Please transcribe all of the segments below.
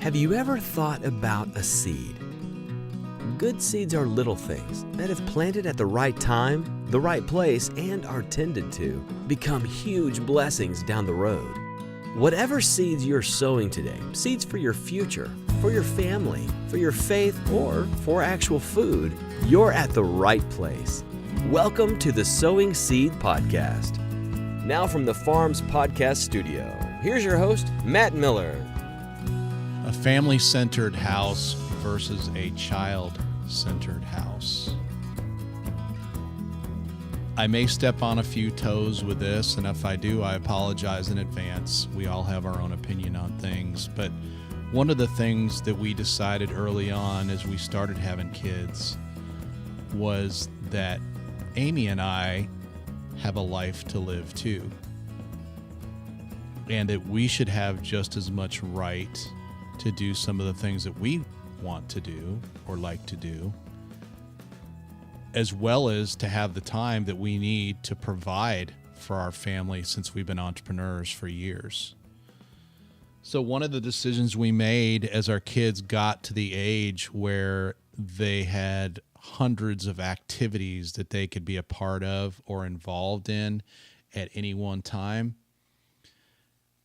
Have you ever thought about a seed? Good seeds are little things that, if planted at the right time, the right place, and are tended to, become huge blessings down the road. Whatever seeds you're sowing today, seeds for your future, for your family, for your faith, or for actual food, you're at the right place. Welcome to the Sowing Seed Podcast. Now from the Farms Podcast Studio, here's your host, Matt Miller. A family-centered house versus a child-centered house. I may step on a few toes with this, and if I do, I apologize in advance. We all have our own opinion on things, but one of the things that we decided early on as we started having kids was that Amy and I have a life to live too, and that we should have just as much right to do some of the things that we want to do or like to do, as well as to have the time that we need to provide for our family since we've been entrepreneurs for years. So one of the decisions we made as our kids got to the age where they had hundreds of activities that they could be a part of or involved in at any one time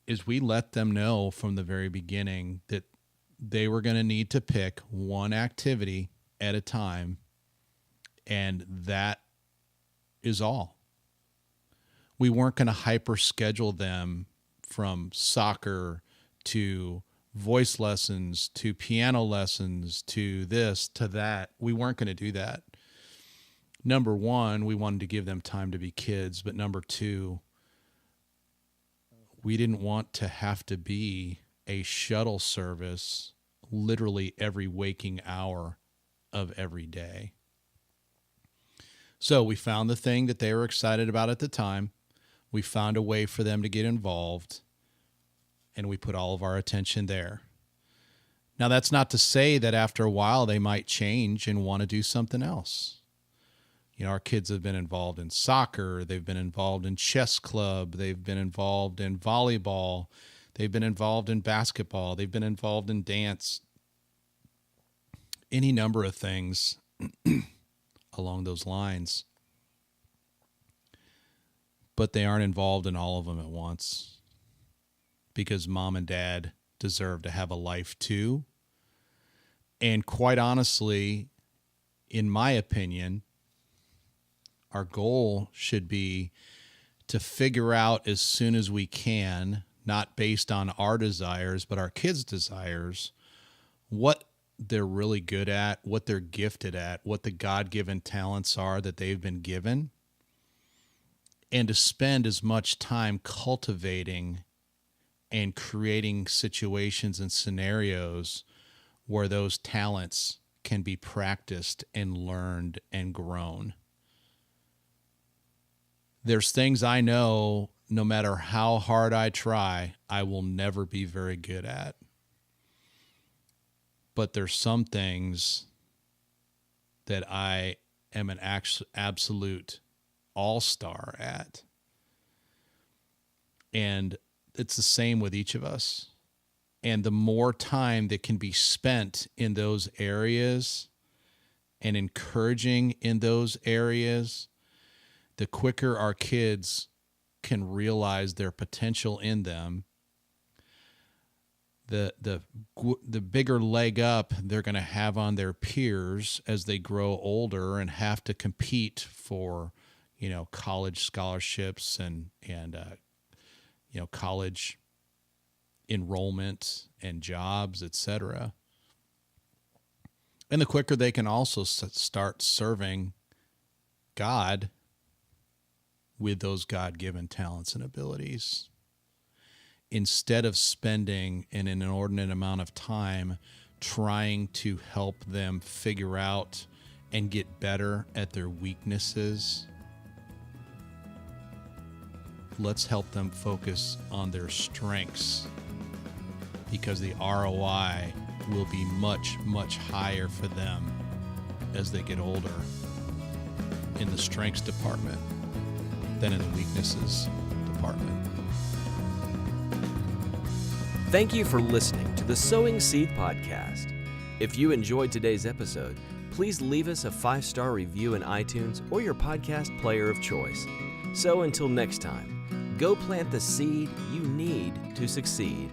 is we let them know from the very beginning that they were going to need to pick one activity at a time, and that is all. We weren't going to hyper schedule them from soccer to voice lessons to piano lessons to this to that. We weren't going to do that. Number one, we wanted to give them time to be kids, but number two, we didn't want to have to be a shuttle service literally every waking hour of every day. So we found the thing that they were excited about at the time. We found a way for them to get involved, and we put all of our attention there. Now, that's not to say that after a while they might change and want to do something else. You know, our kids have been involved in soccer, they've been involved in chess club, they've been involved in volleyball, they've been involved in basketball, they've been involved in dance, any number of things along those lines. But they aren't involved in all of them at once because mom and dad deserve to have a life too. And quite honestly, in my opinion, our goal should be to figure out as soon as we can, not based on our desires, but our kids' desires, what they're really good at, what they're gifted at, what the God-given talents are that they've been given, and to spend as much time cultivating and creating situations and scenarios where those talents can be practiced and learned and grown. There's things I know, no matter how hard I try, I will never be very good at. But there's some things that I am an absolute all-star at. And it's the same with each of us. And the more time that can be spent in those areas and encouraging in those areas, the quicker our kids can realize their potential in them, the bigger leg up they're going to have on their peers as they grow older and have to compete for, college scholarships and college enrollment and jobs, etc. And the quicker they can also start serving God with those God-given talents and abilities, instead of spending an inordinate amount of time trying to help them figure out and get better at their weaknesses. Let's help them focus on their strengths, because the ROI will be much, much higher for them as they get older in the strengths department than in the weaknesses department. Thank you for listening to the Sowing Seed Podcast. If you enjoyed today's episode, please leave us a 5-star review in iTunes or your podcast player of choice. So until next time, go plant the seed you need to succeed.